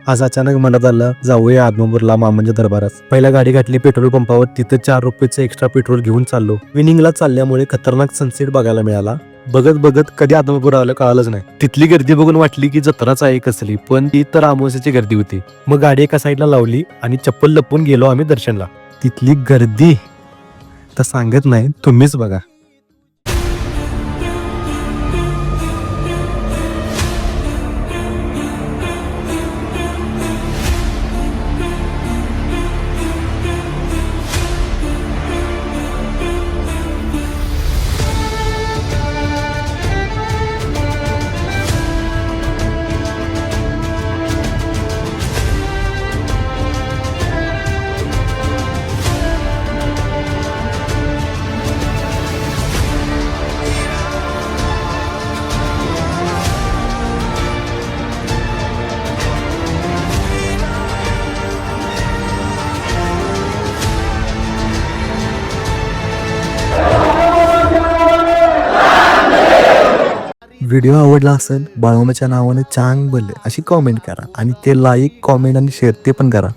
आज अचानक मनात आलं जाऊया आदमापूरला मामांच्या दरबारात. पहिला गाडी घातली पेट्रोल पंपावर, तिथं 4 रुपयाचं एक्स्ट्रा पेट्रोल घेऊन चाललो. विनिंगला चालल्यामुळे खतरनाक सनसेट बघायला मिळाला. बघत बघत कधी आदमापूर आलं कळालंच नाही. तिथली गर्दी बघून वाटली की जत्राच आहे कसली, पण ती तर अमावस्याची गर्दी होती. मग गाडी एका साईडला लावली आणि चप्पल लपून गेलो आम्ही दर्शनला. तिथली गर्दी तर सांगत नाही, तुम्हीच बघा. व्हिडिओ आवडला असेल बाळूमामाच्या नावाने चांग बोलले अशी कॉमेंट करा आणि ते लाईक कॉमेंट आणि शेअर ते पण करा.